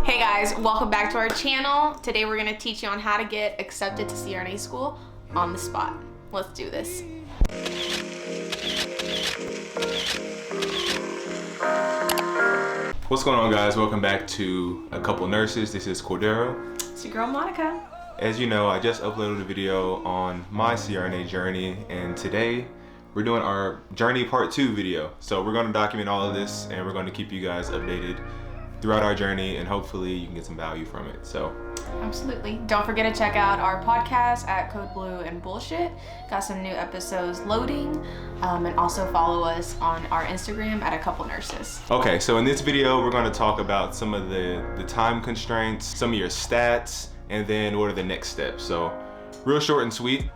Hey guys, welcome back to our channel. Today we're going to teach you on how to get accepted to CRNA school on the spot. Let's do this. What's going on, guys? Welcome back to A Couple Nurses. This is Cordero. It's your girl Monica. As you know, I just uploaded a video on my CRNA journey, and today we're doing our journey part 2 video. So we're going to document all of this and we're going to keep you guys updated throughout our journey, and hopefully you can get some value from it. So absolutely. Don't forget to check out our podcast at Code Blue and Bullshit. Got some new episodes loading, and also follow us on our Instagram at A Couple Nurses. Okay, so in this video we're going to talk about some of the time constraints, some of your stats, and then what are the next steps. So real short and sweet.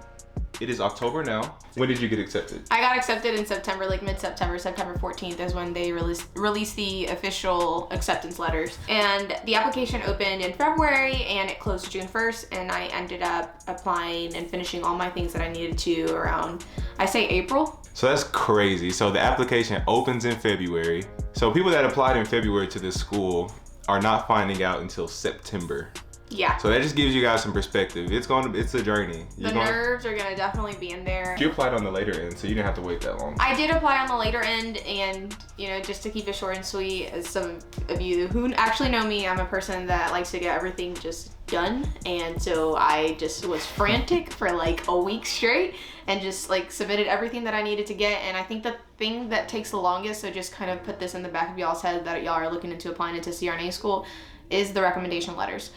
It is October now. When did you get accepted? I got accepted in September, like mid-September. September 14th is when they released the official acceptance letters. And the application opened in February and it closed June 1st. And I ended up applying and finishing all my things that I needed to around, I say April. So that's crazy. So the application opens in February. So people that applied in February to this school are not finding out until September. Yeah. So that just gives you guys some perspective. It's a journey. The nerves are gonna definitely be in there. You applied on the later end, so you didn't have to wait that long. I did apply on the later end, and you know, just to keep it short and sweet, as some of you who actually know me, I'm a person that likes to get everything just done, and so I just was frantic for like a week straight and just like submitted everything that I needed to get. And I think the thing that takes the longest, so just kind of put this in the back of y'all's head that y'all are looking into applying into CRNA school, is the recommendation letters.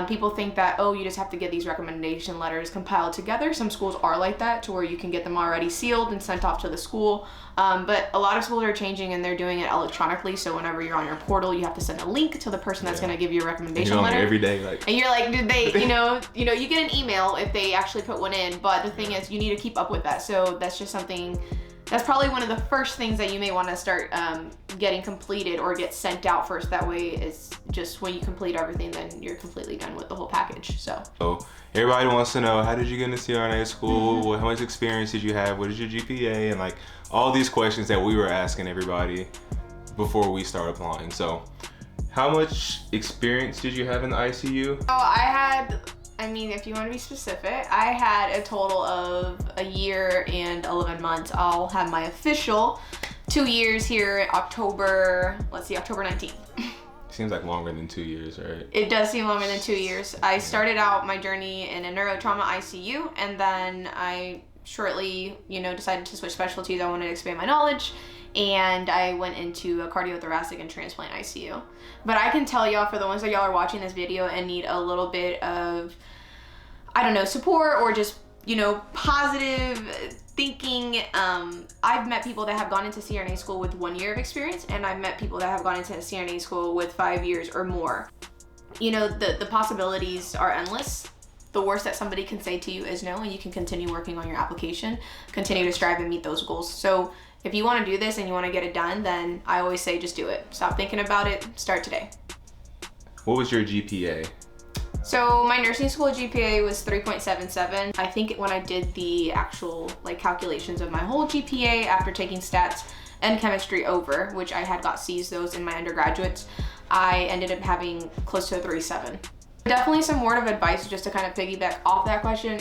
People think that, oh, you just have to get these recommendation letters compiled together. Some schools are like that, to where you can get them already sealed and sent off to the school. But a lot of schools are changing and they're doing it electronically. So whenever you're on your portal, you have to send a link to the person that's gonna give you a recommendation letter. Every day, like. And you're like, did they, you know, you get an email if they actually put one in. But the thing is, you need to keep up with that. So that's just something. That's probably one of the first things that you may want to start getting completed or get sent out first. That way, it's just when you complete everything, then you're completely done with the whole package. So everybody wants to know, how did you get into CRNA school? How much experience did you have? What is your GPA? And like all these questions that we were asking everybody before we start applying. So how much experience did you have in the ICU? I mean, if you want to be specific, I had a total of a year and 11 months. I'll have my official 2 years here October 19th. Seems like longer than 2 years, right? It does seem longer than 2 years. I started out my journey in a neurotrauma ICU, and then I shortly, decided to switch specialties. I wanted to expand my knowledge, and I went into a cardiothoracic and transplant ICU. But I can tell y'all, for the ones that y'all are watching this video and need a little bit of, support or just, positive thinking, I've met people that have gone into CRNA school with 1 year of experience, and I've met people that have gone into CRNA school with 5 years or more. The possibilities are endless. The worst that somebody can say to you is no, and you can continue working on your application, continue to strive and meet those goals. So if you want to do this and you want to get it done, then I always say just do it. Stop thinking about it. Start today. What was your GPA? So my nursing school GPA was 3.77. I think when I did the actual calculations of my whole GPA after taking stats and chemistry over, which I had got C's those in my undergraduates, I ended up having close to a 3.7. Definitely some word of advice just to kind of piggyback off that question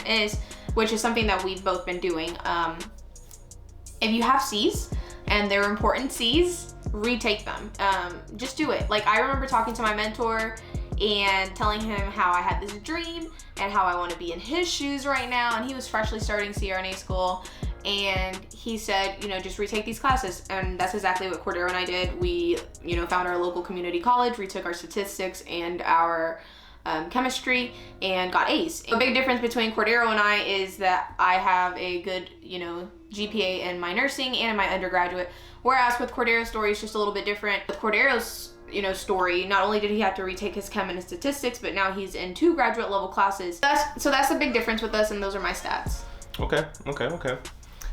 which is something that we've both been doing. If you have C's and they're important C's, retake them. Just do it. Like, I remember talking to my mentor and telling him how I had this dream and how I want to be in his shoes right now. And he was freshly starting CRNA school. And he said, just retake these classes. And that's exactly what Cordero and I did. We, found our local community college, retook our statistics and our chemistry, and got A's. A big difference between Cordero and I is that I have a good, GPA in my nursing and in my undergraduate. Whereas with Cordero's story, it's just a little bit different. With Cordero's, story, not only did he have to retake his chem and his statistics, but now he's in 2 graduate level classes. So that's a big difference with us, and those are my stats. Okay.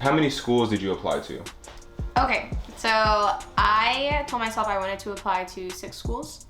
How many schools did you apply to? Okay, so I told myself I wanted to apply to 6 schools.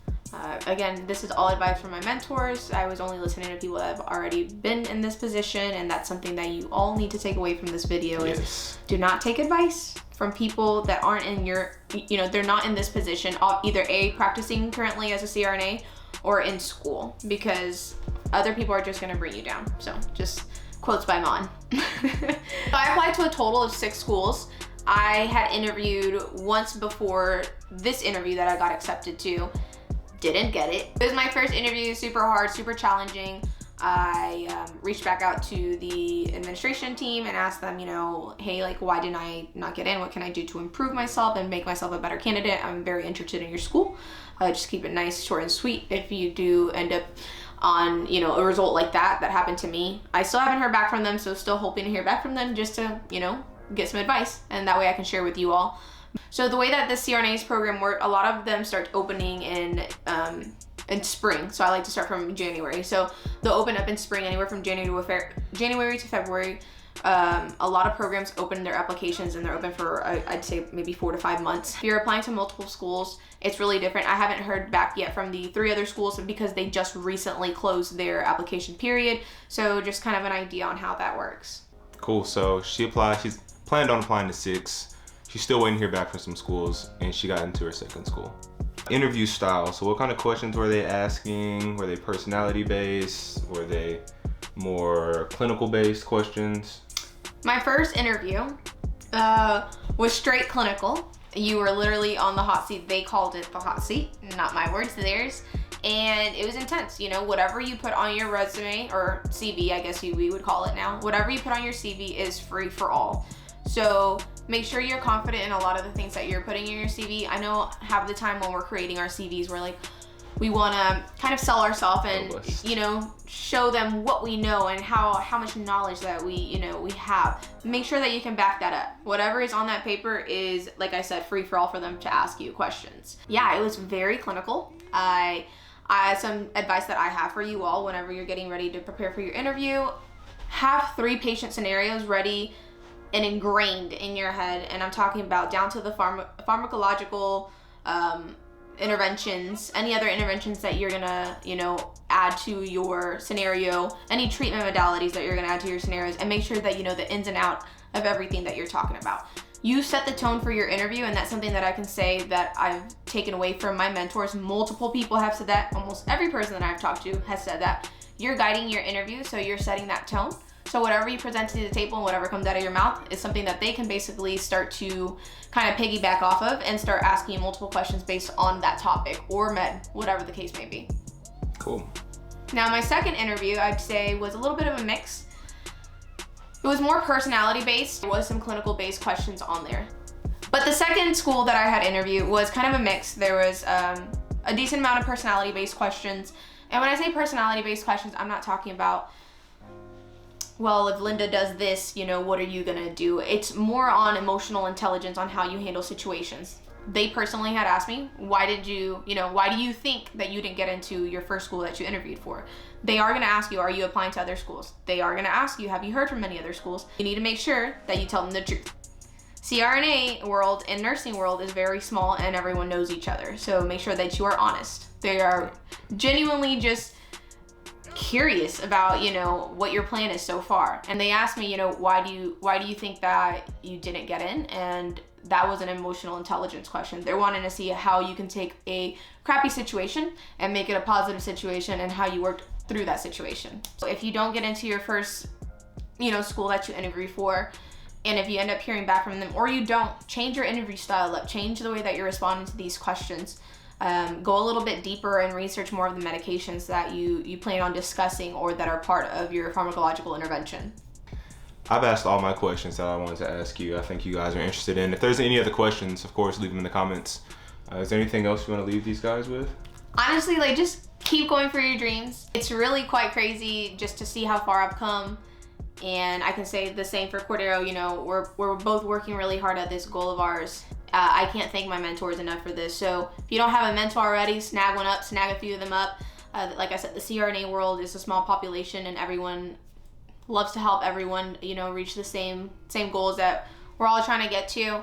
Again, this is all advice from my mentors. I was only listening to people that have already been in this position, and that's something that you all need to take away from this video. Yes. Is do not take advice from people that aren't in your, they're not in this position, either A, practicing currently as a CRNA, or in school, because other people are just gonna bring you down. So just quotes by Mon. I applied to a total of 6 schools. I had interviewed once before this interview that I got accepted to. Didn't get it. It was my first interview, super hard, super challenging. I reached back out to the administration team and asked them, you know, hey, like, why didn't I not get in? What can I do to improve myself and make myself a better candidate? I'm very interested in your school. Just keep it nice, short and sweet. If you do end up on, you know, a result like that happened to me. I still haven't heard back from them, so still hoping to hear back from them just to, you know, get some advice, and that way I can share with you all. So the way that the CRNAs program worked, a lot of them start opening in spring. So I like to start from January. So they'll open up in spring, anywhere from January to February. A lot of programs open their applications and they're open for, I'd say maybe 4 to 5 months. If you're applying to multiple schools, it's really different. I haven't heard back yet from the 3 other schools because they just recently closed their application period. So just kind of an idea on how that works. Cool. So she applied, she's planned on applying to 6. She's still waiting to hear back from some schools, and she got into her 2nd school. Interview style. So what kind of questions were they asking? Were they personality based? Were they more clinical based questions? My first interview was straight clinical. You were literally on the hot seat. They called it the hot seat, not my words, theirs. And it was intense. You know, whatever you put on your resume, or CV, I guess we would call it now, whatever you put on your CV is free for all. So make sure you're confident in a lot of the things that you're putting in your CV. I know half the time when we're creating our CVs, we're like, we want to kind of sell ourselves and, you know, show them what we know and how much knowledge that we have. Make sure that you can back that up. Whatever is on that paper is, like I said, free for all for them to ask you questions. Yeah, it was very clinical. Some advice that I have for you all whenever you're getting ready to prepare for your interview, have 3 patient scenarios ready and ingrained in your head. And I'm talking about down to the pharmacological interventions, any other interventions that you're gonna, you know, add to your scenario, any treatment modalities that you're gonna add to your scenarios, and make sure that you know the ins and outs of everything that you're talking about. You set the tone for your interview, and that's something that I can say that I've taken away from my mentors. Multiple people have said that. Almost every person that I've talked to has said that. You're guiding your interview, so you're setting that tone. So whatever you present to the table and whatever comes out of your mouth is something that they can basically start to kind of piggyback off of and start asking you multiple questions based on that topic or med, whatever the case may be. Cool. Now my second interview, I'd say, was a little bit of a mix. It was more personality based. There was some clinical based questions on there. But the second school that I had interviewed was kind of a mix. There was a decent amount of personality based questions. And when I say personality based questions, I'm not talking about, well, if Linda does this, you know, what are you gonna do? It's more on emotional intelligence on how you handle situations. They personally had asked me, why do you think that you didn't get into your first school that you interviewed for? They are gonna ask you, are you applying to other schools? They are gonna ask you, have you heard from many other schools? You need to make sure that you tell them the truth. CRNA world and nursing world is very small and everyone knows each other. So make sure that you are honest. They are genuinely just curious about, you know, what your plan is so far. And they asked me, you know, why do you think that you didn't get in? And that was an emotional intelligence question. They're wanting to see how you can take a crappy situation and make it a positive situation and how you worked through that situation. So if you don't get into your first, you know, school that you interview for, and if you end up hearing back from them, or you don't, change your interview style up, change the way that you're responding to these questions. Go a little bit deeper and research more of the medications that you plan on discussing or that are part of your pharmacological intervention. I've asked all my questions that I wanted to ask you. I think you guys are interested in. If there's any other questions, of course, leave them in the comments. Is there anything else you want to leave these guys with? Honestly, like, just keep going for your dreams. It's really quite crazy just to see how far I've come. And I can say the same for Cordero. You know, we're both working really hard at this goal of ours. I can't thank my mentors enough for this. So if you don't have a mentor already, snag one up, snag a few of them up. Like I said, the CRNA world is a small population and everyone loves to help everyone, you know, reach the same goals that we're all trying to get to.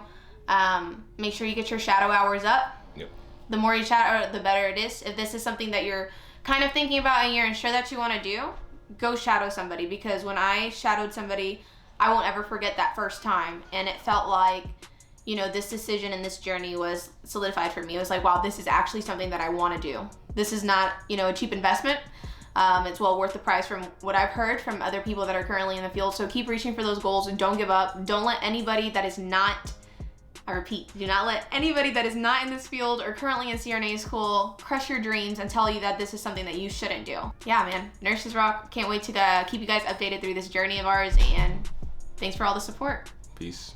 Make sure you get your shadow hours up. Yep. The more you shadow, the better it is. If this is something that you're kind of thinking about and you're unsure that you want to do, go shadow somebody, because when I shadowed somebody, I won't ever forget that first time. And it felt like you know, this decision and this journey was solidified for me. It was like, wow, this is actually something that I want to do. This is not, you know, a cheap investment. It's well worth the price from what I've heard from other people that are currently in the field. So keep reaching for those goals and don't give up. Don't let anybody that is not, I repeat, do not let anybody that is not in this field or currently in CRNA school crush your dreams and tell you that this is something that you shouldn't do. Yeah, man, nurses rock. Can't wait to keep you guys updated through this journey of ours, and thanks for all the support. Peace.